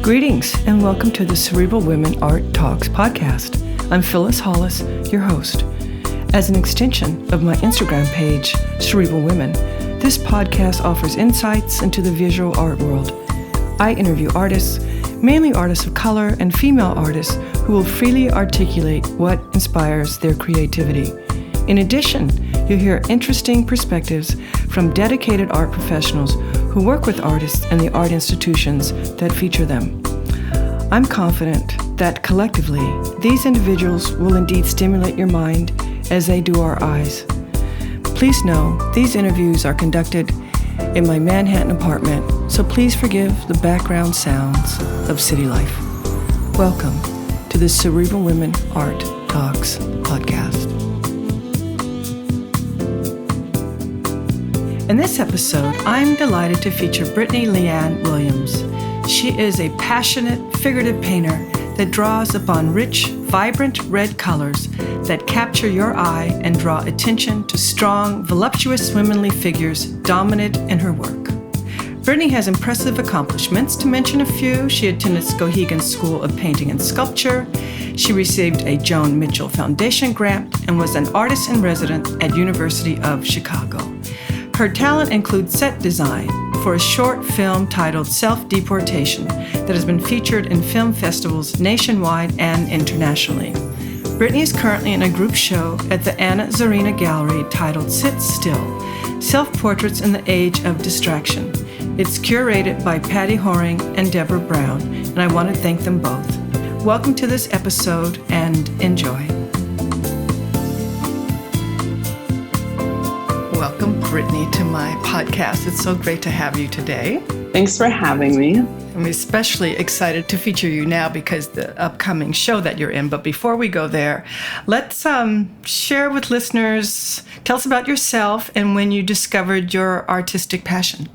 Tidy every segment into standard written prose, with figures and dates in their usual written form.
Greetings and welcome to the Cerebral Women Art Talks podcast. I'm Phyllis Hollis, your host. As an extension of my Instagram page, Cerebral Women, this podcast offers insights into the visual art world. I interview artists, mainly artists of color and female artists who will freely articulate what inspires their creativity. In addition, you'll hear interesting perspectives from dedicated art professionals who work with artists and the art institutions that feature them. I'm confident that collectively, these individuals will indeed stimulate your mind as they do our eyes. Please know these interviews are conducted in my Manhattan apartment, so please forgive the background sounds of city life. Welcome to the Cerebral Women Art Talks podcast. In this episode, I'm delighted to feature Brittney Leeanne Williams. She is a passionate, figurative painter that draws upon rich, vibrant red colors that capture your eye and draw attention to strong, voluptuous womanly figures dominant in her work. Brittney has impressive accomplishments. To mention a few, she attended Skowhegan School of Painting and Sculpture. She received a Joan Mitchell Foundation grant and was an artist in residence at University of Chicago. Her talent includes set design for a short film titled Self-Deportation that has been featured in film festivals nationwide and internationally. Brittney is currently in a group show at the Anna Zarina Gallery titled Sit Still, Self-Portraits in the Age of Distraction. It's curated by Patty Horing and Deborah Brown, and I want to thank them both. Welcome to this episode and enjoy. Welcome, Brittney, to my podcast. It's so great to have you today. Thanks for having me. I'm especially excited to feature you now because the upcoming show that you're in. But before we go there, let's share with listeners, tell us about yourself and when you discovered your artistic passion.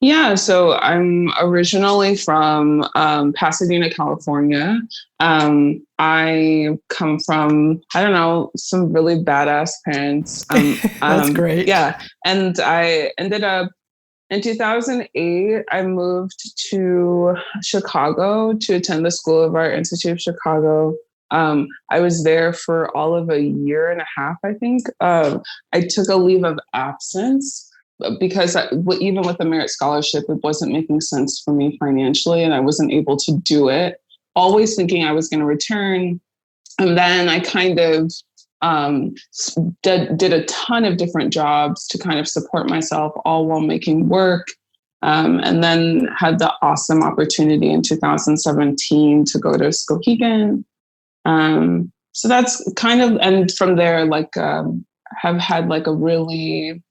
Yeah, so I'm originally from Pasadena, California. I come from, some really badass parents. That's great. Yeah, and I ended up, in 2008, I moved to Chicago to attend the School of Art Institute of Chicago. I was there for all of a year and a half, I think. I took a leave of absence because even with the merit scholarship, it wasn't making sense for me financially, and I wasn't able to do it, always thinking I was going to return. And then I kind of did a ton of different jobs to kind of support myself, all while making work. And then had the awesome opportunity in 2017 to go to Skowhegan. So that's kind of, and from there, have had a really,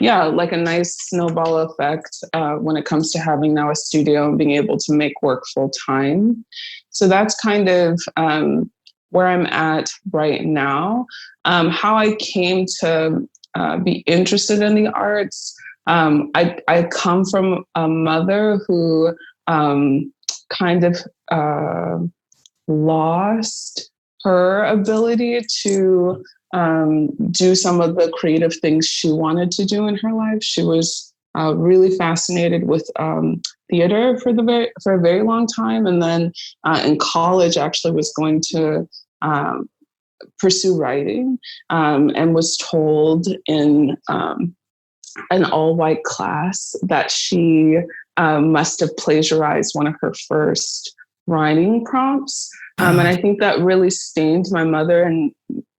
a nice snowball effect when it comes to having now a studio and being able to make work full time. So that's kind of where I'm at right now. How I came to be interested in the arts. I come from a mother who kind of lost her ability to do some of the creative things she wanted to do in her life. She was really fascinated with theater for a very long time, and then in college actually was going to pursue writing, and was told in an all-white class that she must have plagiarized one of her first writing prompts. And I think that really stained my mother and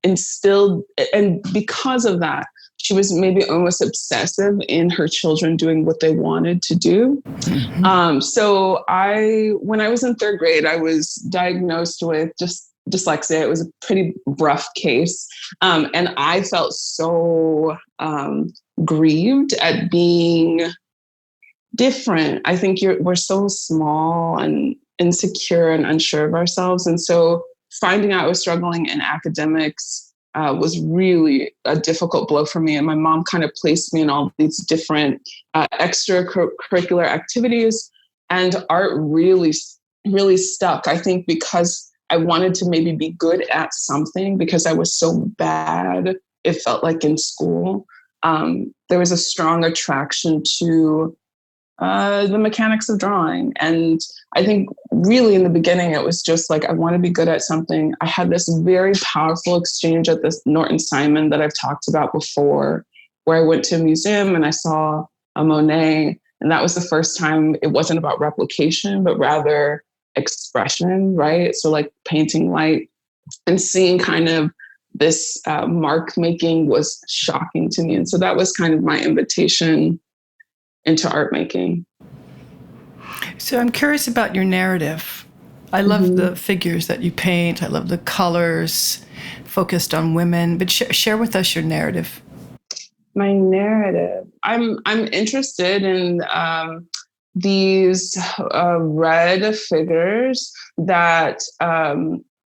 instilled, and because of that, she was maybe almost obsessive in her children doing what they wanted to do. Mm-hmm. So when I was in third grade, I was diagnosed with just dyslexia. It was a pretty rough case. And I felt so grieved at being different. I think we're so small and insecure and unsure of ourselves. And so finding out I was struggling in academics was really a difficult blow for me. And my mom kind of placed me in all these different extracurricular activities, and art really, really stuck. I think because I wanted to maybe be good at something because I was so bad, it felt like in school. There was a strong attraction to the mechanics of drawing. And I think really in the beginning, it was just like, I want to be good at something. I had this very powerful exchange at this Norton Simon that I've talked about before, where I went to a museum and I saw a Monet. And that was the first time it wasn't about replication, but rather expression, right? So like painting light and seeing kind of this mark making was shocking to me. And so that was kind of my invitation into art making. So I'm curious about your narrative. I love the figures that you paint. I love the colors focused on women, but share with us your narrative. My narrative. I'm interested in these red figures that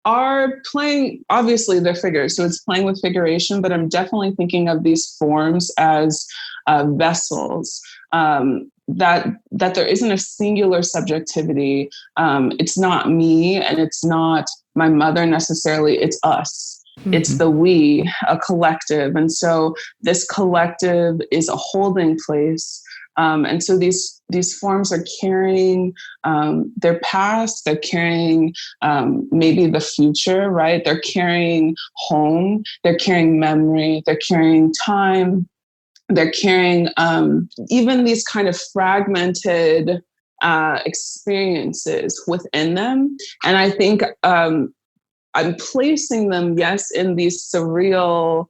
are playing, obviously they're figures, so it's playing with figuration, but I'm definitely thinking of these forms as vessels, that there isn't a singular subjectivity. It's not me and it's not my mother necessarily, it's us. Mm-hmm. It's the we, a collective. And so this collective is a holding place. And so these forms are carrying their past, they're carrying maybe the future, right? They're carrying home, they're carrying memory, they're carrying time, they're carrying even these kind of fragmented experiences within them. And I think I'm placing them, yes, in these surreal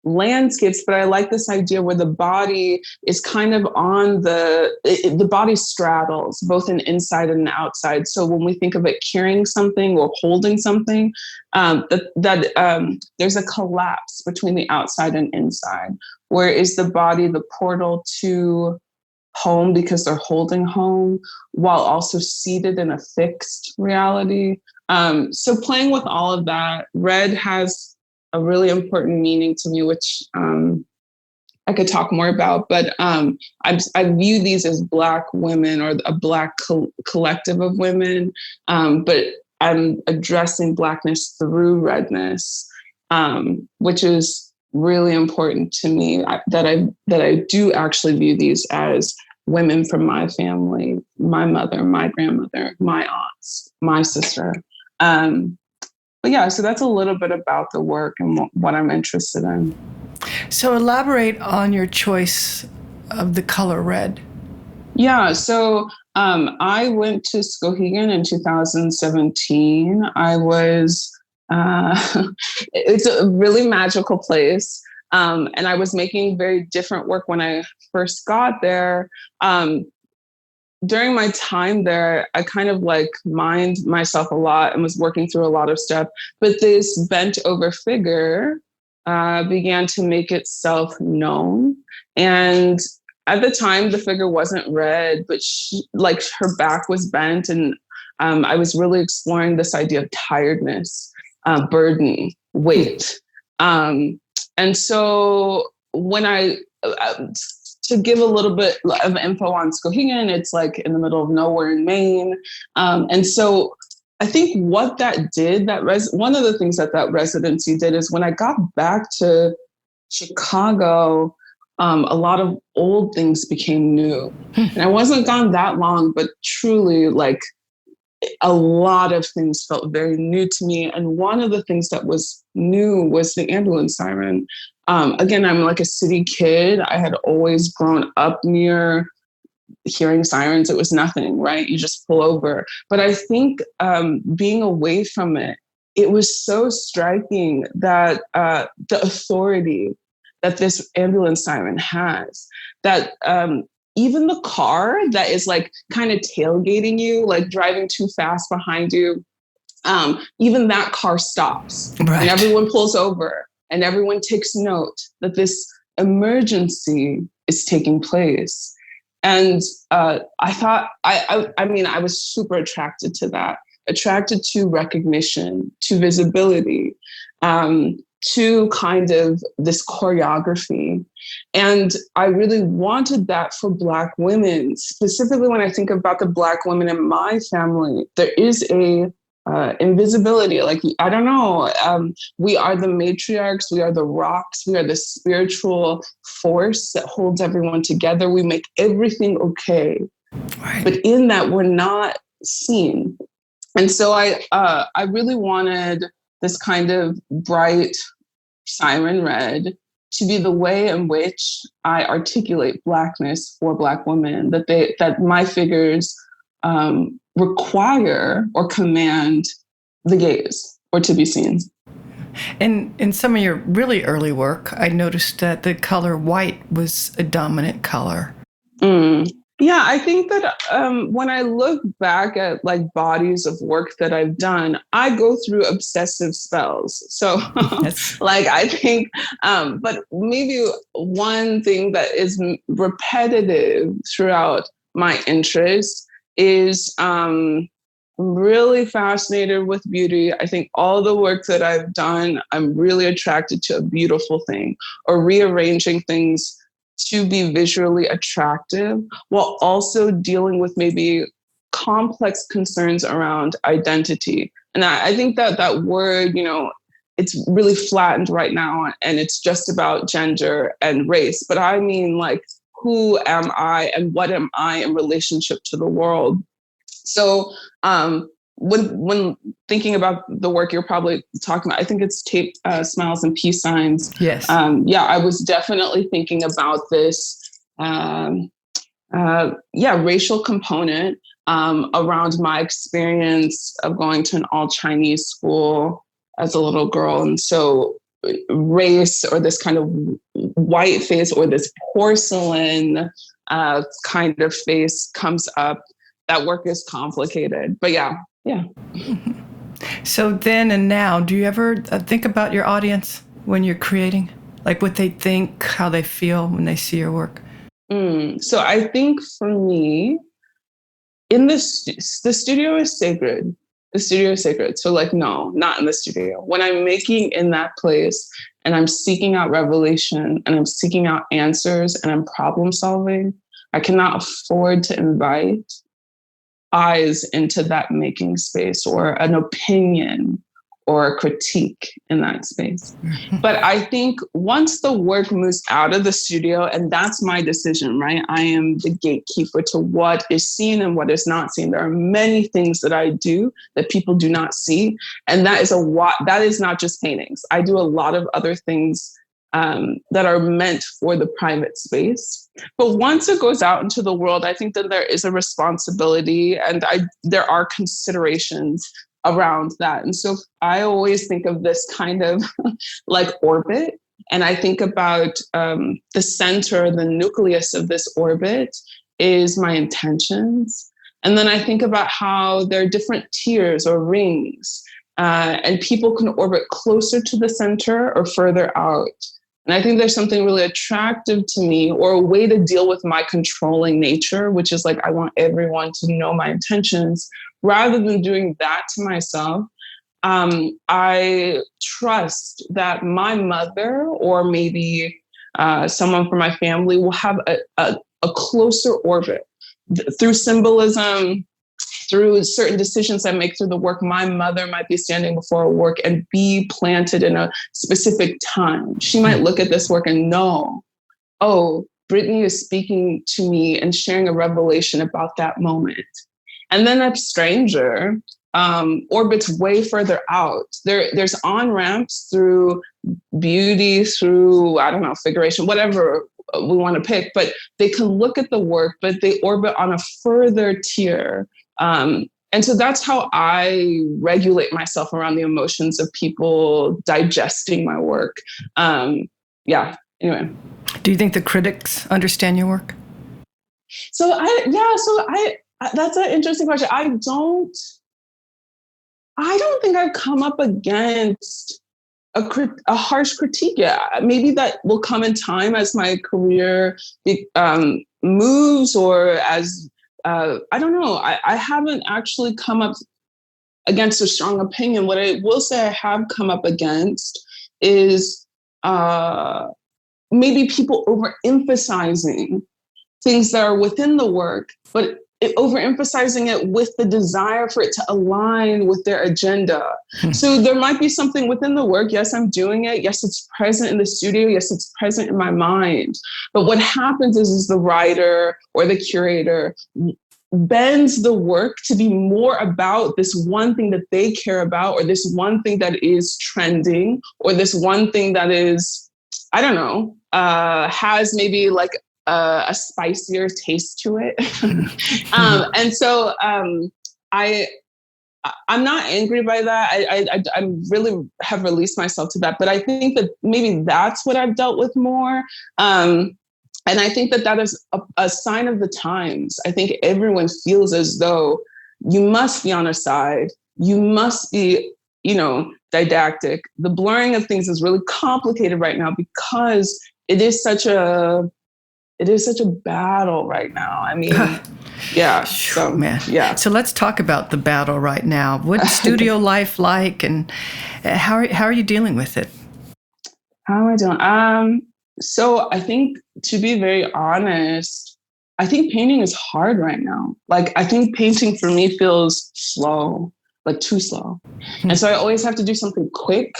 landscapes, but I like this idea where the body is kind of on the body straddles both an inside and an outside. So when we think of it carrying something or holding something, that there's a collapse between the outside and inside. Where is the body the portal to home because they're holding home while also seated in a fixed reality? So playing with all of that, red has a really important meaning to me, which I could talk more about, but I view these as Black women or a Black collective of women, but I'm addressing Blackness through redness, which is really important to me, that I do actually view these as women from my family, my mother, my grandmother, my aunts, my sister. But yeah, so that's a little bit about the work and what I'm interested in. So elaborate on your choice of the color red. Yeah, so I went to Skowhegan in 2017. I was, it's a really magical place. And I was making very different work when I first got there. During my time there, I kind of like mined myself a lot and was working through a lot of stuff. But this bent over figure began to make itself known. And at the time, the figure wasn't red, but like her back was bent. And I was really exploring this idea of tiredness, burden, weight. And so when to give a little bit of info on Skowhegan, it's like in the middle of nowhere in Maine. And so I think what that did, one of the things that residency did is when I got back to Chicago, a lot of old things became new. And I wasn't gone that long, but truly like a lot of things felt very new to me. And one of the things that was new was the ambulance siren. Again, I'm like a city kid. I had always grown up near hearing sirens. It was nothing, right? You just pull over. But I think being away from it, it was so striking that the authority that this ambulance siren has, that even the car that is like kind of tailgating you, like driving too fast behind you, even that car stops. Right. And everyone pulls over and everyone takes note that this emergency is taking place. And I thought, I mean, I was super attracted to that, attracted to recognition, to visibility, to kind of this choreography. And I really wanted that for Black women. Specifically, when I think about the Black women in my family, there is a invisibility. Like, I don't know. We are the matriarchs. We are the rocks. We are the spiritual force that holds everyone together. We make everything okay. Right. But in that, we're not seen. And so I really wanted this kind of bright siren red to be the way in which I articulate Blackness for Black women, that my figures require or command the gaze or to be seen. And in some of your really early work, I noticed that the color white was a dominant color. Yeah, I think that when I look back at like bodies of work that I've done, I go through obsessive spells. So like, I think, but maybe one thing that is repetitive throughout my interest is really fascinated with beauty. I think all the work that I've done, I'm really attracted to a beautiful thing or rearranging things to be visually attractive while also dealing with maybe complex concerns around identity. And I think that word, it's really flattened right now and it's just about gender and race. But I mean, like, who am I and what am I in relationship to the world? So when thinking about the work you're probably talking about, I think it's taped smiles and peace signs. Yes. I was definitely thinking about this, racial component around my experience of going to an all-Chinese school as a little girl. And so race or this kind of white face or this porcelain kind of face comes up. That work is complicated, but yeah. So then and now, do you ever think about your audience when you're creating? Like what they think, how they feel when they see your work? So I think for me, the studio is sacred. The studio is sacred. So like, no, not in the studio. When I'm making in that place and I'm seeking out revelation and I'm seeking out answers and I'm problem solving, I cannot afford to invite eyes into that making space or an opinion or a critique in that space. But I think once the work moves out of the studio, and that's my decision, right? I am the gatekeeper to what is seen and what is not seen. There are many things that I do that people do not see. And that is not just paintings. I do a lot of other things that are meant for the private space. But once it goes out into the world, I think that there is a responsibility and there are considerations around that. And so I always think of this kind of like orbit. And I think about the center, the nucleus of this orbit is my intentions. And then I think about how there are different tiers or rings, and people can orbit closer to the center or further out. And I think there's something really attractive to me, or a way to deal with my controlling nature, which is like, I want everyone to know my intentions. Rather than doing that to myself, I trust that my mother or maybe someone from my family will have a closer orbit through symbolism, through certain decisions I make through the work. My mother might be standing before a work and be planted in a specific time. She might look at this work and know, oh, Brittney is speaking to me and sharing a revelation about that moment. And then a stranger orbits way further out. There's on-ramps through beauty, through, I don't know, figuration, whatever we want to pick, but they can look at the work, but they orbit on a further tier. And so that's how I regulate myself around the emotions of people digesting my work. Anyway. Do you think the critics understand your work? That's an interesting question. I don't think I've come up against a harsh critique yet. Maybe that will come in time as my career moves, or as I don't know. I haven't actually come up against a strong opinion. What I will say I have come up against is maybe people overemphasizing things that are within the work, but overemphasizing it with the desire for it to align with their agenda. So there might be something within the work. Yes, I'm doing it. Yes, it's present in the studio. Yes, it's present in my mind. But what happens is the writer or the curator bends the work to be more about this one thing that they care about, or this one thing that is trending, or this one thing that is, I don't know, has maybe like a spicier taste to it. And so I'm not angry by that. I really have released myself to that. But I think that maybe that's what I've dealt with more. And I think that is a sign of the times. I think everyone feels as though you must be on a side. You must be, didactic. The blurring of things is really complicated right now because it is such a battle right now. I mean, yeah. So, man. Yeah. So let's talk about the battle right now. What's studio life like, and how are you dealing with it? How am I doing? So I think, to be very honest, I think painting is hard right now. Like, I think painting for me feels slow, like too slow. And so I always have to do something quick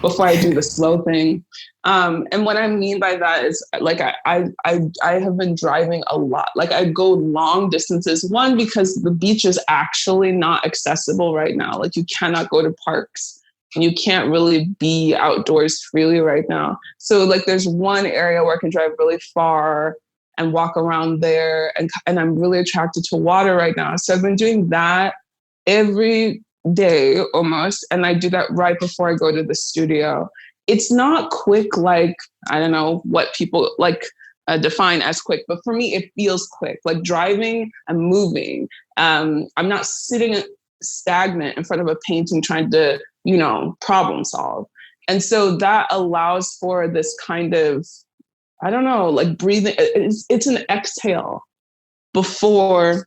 before I do the slow thing. And what I mean by that is, like, I have been driving a lot. Like, I go long distances. One, because the beach is actually not accessible right now. Like, you cannot go to parks. And you can't really be outdoors freely right now. So like there's one area where I can drive really far and walk around there. And I'm really attracted to water right now. So I've been doing that every day almost. And I do that right before I go to the studio. It's not quick, like, I don't know what people like define as quick, but for me, it feels quick. Like driving, I'm moving. I'm not sitting stagnant in front of a painting trying to, problem solve. And so that allows for this kind of, I don't know, like breathing. It's an exhale before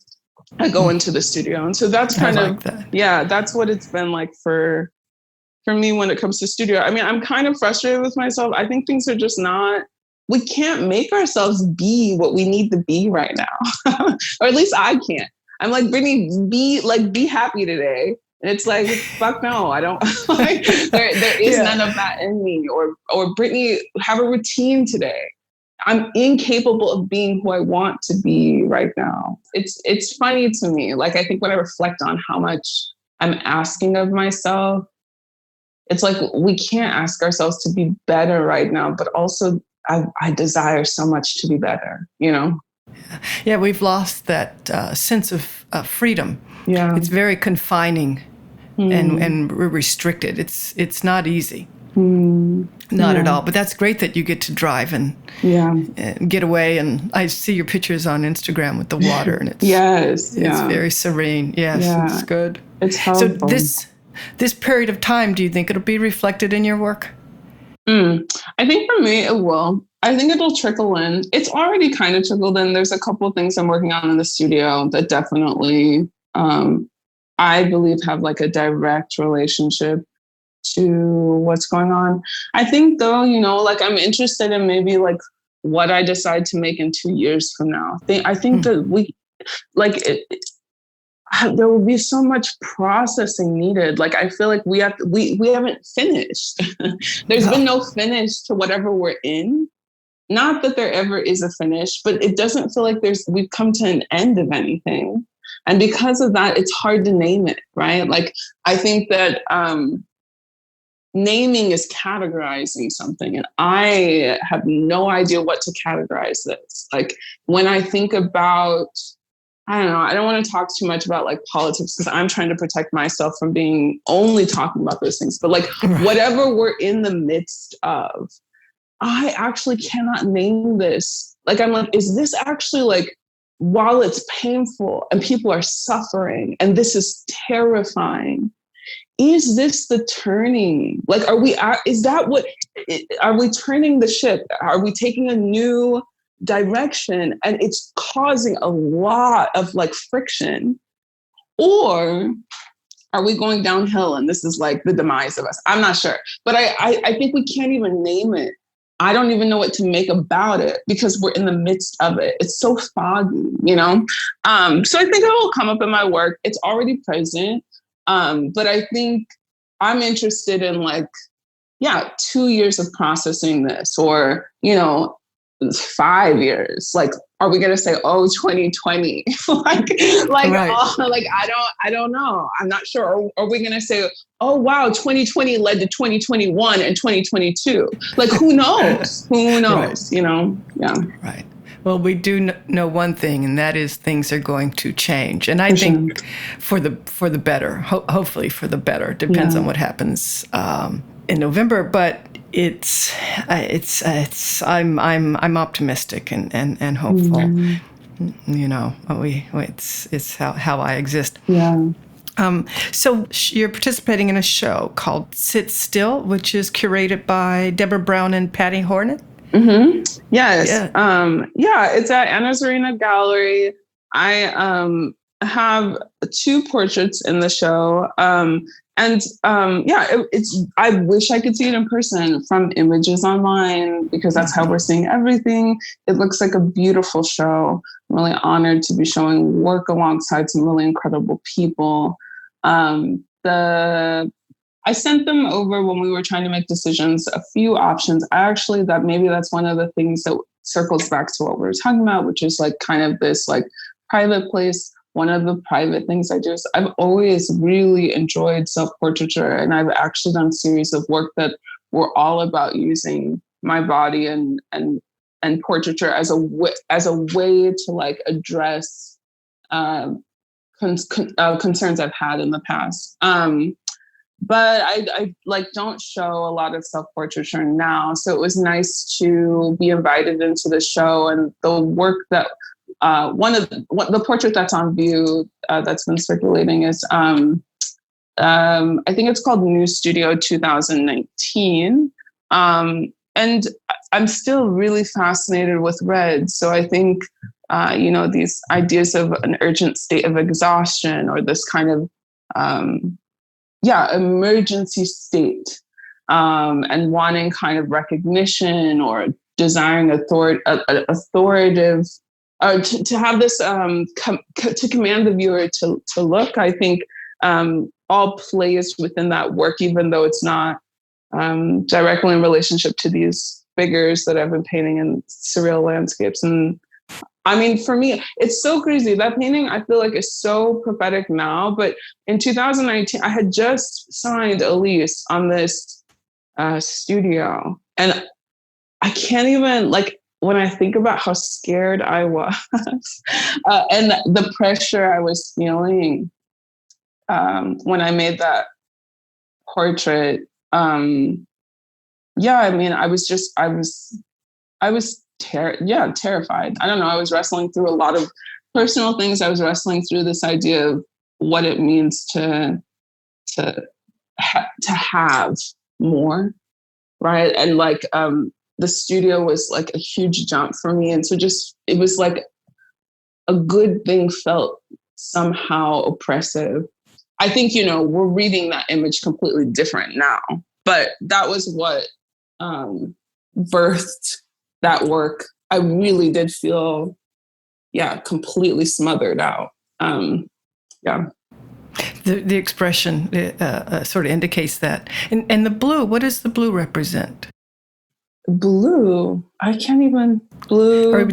I go into the studio. And so that's kind of, that's what it's been like for me when it comes to studio. I mean, I'm kind of frustrated with myself. I think things are just not, we can't make ourselves be what we need to be right now. Or at least I can't. I'm like, Brittney, be happy today. And it's like, fuck no, I don't, like, there is none of that in me. Or Brittney, have a routine today. I'm incapable of being who I want to be right now. It's funny to me. Like, I think when I reflect on how much I'm asking of myself, it's like, we can't ask ourselves to be better right now, but also I desire so much to be better, Yeah, we've lost that sense of freedom. Yeah. It's very confining and restricted. It's not easy. Not at all. But that's great that you get to drive and get away. And I see your pictures on Instagram with the water, and it's it's very serene. Yes, it's good. It's helpful. So this period of time, do you think it'll be reflected in your work? I think for me, it will. I think it'll trickle in. It's already kind of trickled in. There's a couple of things I'm working on in the studio that definitely, I believe, have like a direct relationship to what's going on. I think though, like I'm interested in maybe like what I decide to make in 2 years from now. I think that we, like, there will be so much processing needed. Like, I feel like we haven't finished. There's been no finish to whatever we're in. Not that there ever is a finish, but it doesn't feel like we've come to an end of anything. And because of that, it's hard to name it, right? Like, I think that naming is categorizing something. And I have no idea what to categorize this. Like, when I think about, I don't know, I don't want to talk too much about like politics because I'm trying to protect myself from being only talking about those things. But like, whatever we're in the midst of, I actually cannot name this. Like, I'm like, is this actually like, while it's painful and people are suffering and this is terrifying, is this the turning? Like, are we turning the ship? Are we taking a new direction and it's causing a lot of like friction? Or are we going downhill and this is like the demise of us? I'm not sure. But I think we can't even name it. I don't even know what to make about it because we're in the midst of it. It's so foggy, you know? So I think it will come up in my work. It's already present. But I think I'm interested in 2 years of processing this, or, 5 years. Like, are we going to say, 2020? Right. I don't know. I'm not sure. Or are we going to say, oh, wow, 2020 led to 2021 and 2022? Like, who knows? Who knows? Right. Yeah. Right. Well, we do know one thing, and that is things are going to change. And I think for the better, hopefully for the better. Depends on what happens in November, but I'm optimistic and hopeful. It's how I exist. Yeah. So you're participating in a show called Sit Still, which is curated by Deborah Brown and Patty Hornet. Mm-hmm. Yes. Yeah. It's at Anna's Arena Gallery. I have 2 portraits in the show. I wish I could see it in person from images online, because that's how we're seeing everything. It looks like a beautiful show. I'm really honored to be showing work alongside some really incredible people. I sent them over when we were trying to make decisions, a few options. Maybe that's one of the things that circles back to what we were talking about, which is kind of this private place. One of the private things I do is I've always really enjoyed self-portraiture, and I've actually done a series of work that were all about using my body and portraiture as a way to address concerns I've had in the past. But I don't show a lot of self-portraiture now, so it was nice to be invited into the show. And the work that the portrait that's on view that's been circulating is I think it's called New Studio 2019, and I'm still really fascinated with red. So I think these ideas of an urgent state of exhaustion, or this kind of emergency state, and wanting kind of recognition, or desiring authoritative, to have this to command the viewer to look. I think all plays within that work, even though it's not directly in relationship to these figures that I've been painting in surreal landscapes. And I mean, for me, it's so crazy. That painting, I feel like, is so prophetic now. But in 2019, I had just signed a lease on this studio. And I can't even, when I think about how scared I was and the pressure I was feeling when I made that portrait, I was terrified. I don't know. I was wrestling through a lot of personal things. I was wrestling through this idea of what it means to have more, right? And the studio was a huge jump for me, and so it was a good thing felt somehow oppressive. I think we're reading that image completely different now, but that was what birthed that work. I really did feel, completely smothered out. The expression sort of indicates that. And the blue, what does the blue represent? Blue? I can't even. Blue. Are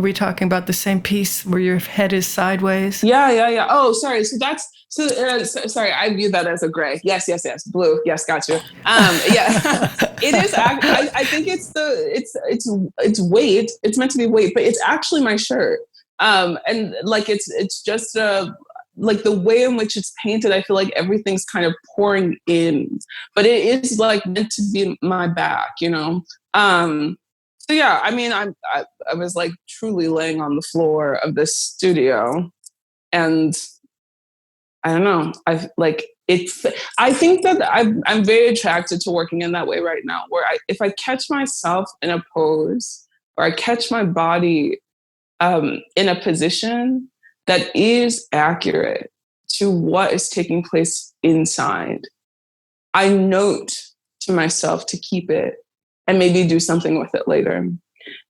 we talking about the same piece where your head is sideways? Yeah. Oh, sorry. So that's sorry. I view that as a gray. Yes. Blue. Yes, got you. Yeah. It is. I think it's weight. It's meant to be weight, but it's actually my shirt. And it's just the way in which it's painted. I feel like everything's kind of pouring in, but it is meant to be my back, So yeah, I mean, I was truly laying on the floor of this studio, and I don't know. I think that I'm very attracted to working in that way right now, where if I catch myself in a pose, or I catch my body in a position that is accurate to what is taking place inside, I note to myself to keep it and maybe do something with it later.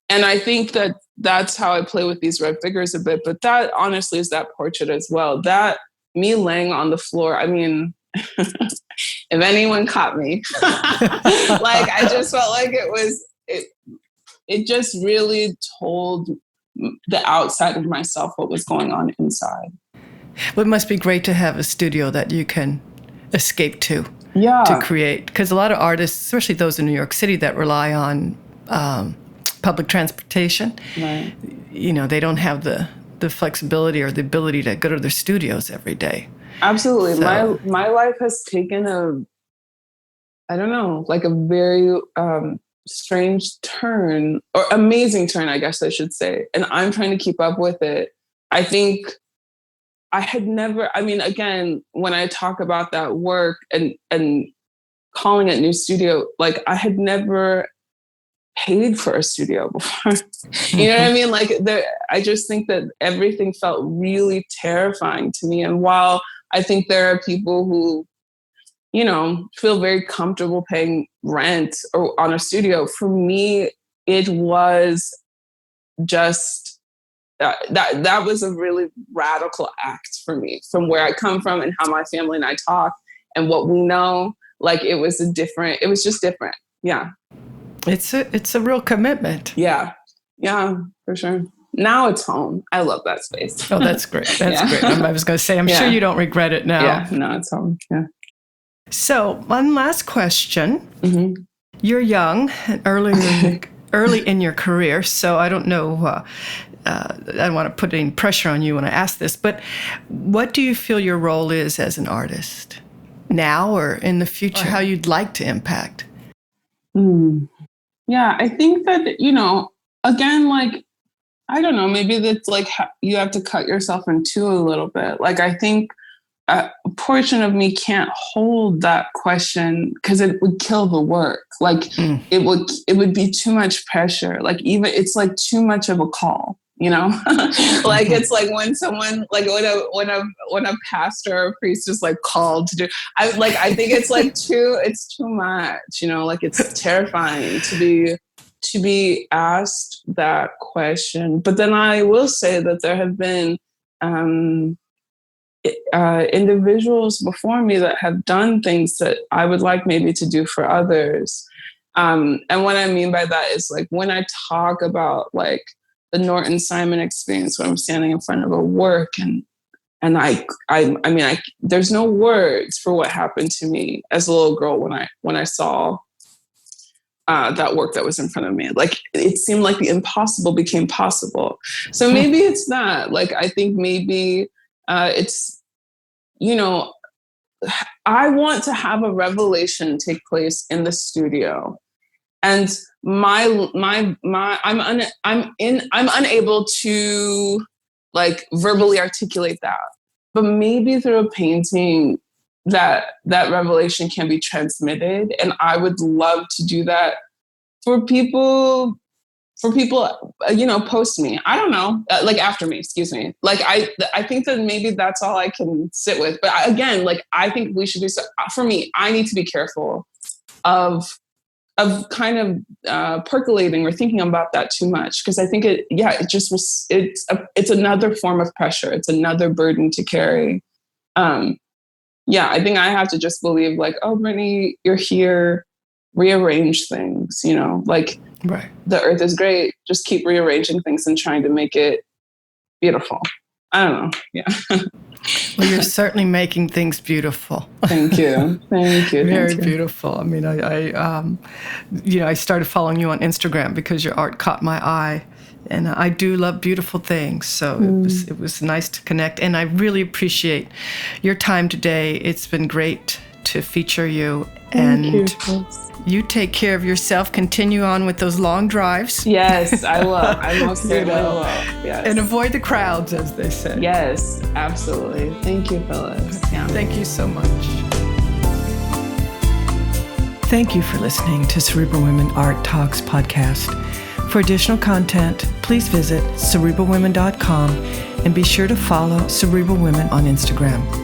And I think that that's how I play with these red figures a bit. But that honestly is that portrait as well. That me laying on the floor, I mean, if anyone caught me, like I just felt like it just really told the outside of myself what was going on inside. Well, it must be great to have a studio that you can escape to create. Because a lot of artists, especially those in New York City that rely on public transportation, right. They don't have the flexibility or the ability to go to their studios every day. Absolutely. So, my life has taken a very strange turn, or amazing turn, I guess I should say. And I'm trying to keep up with it. I think I had never, again, when I talk about that work and calling it new studio, like I had never paid for a studio before. You know what I mean? Like I just think that everything felt really terrifying to me. And while I think there are people who, feel very comfortable paying rent or on a studio, for me, it was just that was a really radical act for me, from where I come from and how my family and I talk and what we know. Like it was just different. Yeah. It's a real commitment. Yeah, for sure. Now it's home. I love that space. Oh, that's great. That's great. I was going to say, I'm sure you don't regret it now. Yeah, no, it's home. Yeah. So one last question. Mm-hmm. You're young and early in your career, so I don't know, I don't want to put any pressure on you when I ask this, but what do you feel your role is as an artist now or in the future, how you'd like to impact? Yeah, I think that, again, like, I don't know, maybe that's like you have to cut yourself in two a little bit. Like, I think a portion of me can't hold that question because it would kill the work. Like it would be too much pressure. Like even it's like too much of a call, like it's like when someone like when a pastor or a priest is like called to do, I think it's like it's too much, like it's terrifying to be asked that question. But then I will say that there have been individuals before me that have done things that I would like maybe to do for others. And what I mean by that is like when I talk about like the Norton Simon experience, when I'm standing in front of a work and I there's no words for what happened to me as a little girl when I saw that work that was in front of me. Like it seemed like the impossible became possible. So maybe it's that. Like I think maybe it's, I want to have a revelation take place in the studio, and I'm unable to like verbally articulate that, but maybe through a painting that revelation can be transmitted. And I would love to do that for people, post me. I don't know, like after me, excuse me. Like, I think that maybe that's all I can sit with. But again, like, I think we should be, for me, I need to be careful of kind of percolating or thinking about that too much. Because I think it's another form of pressure. It's another burden to carry. I think I have to just believe like, oh, Brittney, you're here, rearrange things, like right. The earth is great. Just keep rearranging things and trying to make it beautiful. I don't know. Yeah. Well, you're certainly making things beautiful. Thank you. Thank you. Very beautiful. I mean, I started following you on Instagram because your art caught my eye. And I do love beautiful things, so it was nice to connect. And I really appreciate your time today. It's been great to feature you. Thank you. You take care of yourself. Continue on with those long drives. Yes, I will. I most certainly will. Yes. And avoid the crowds, as they say. Yes, absolutely. Thank you, Phyllis. Yeah. Thank you so much. Thank you for listening to Cerebral Women Art Talks podcast. For additional content, please visit cerebralwomen.com and be sure to follow Cerebral Women on Instagram.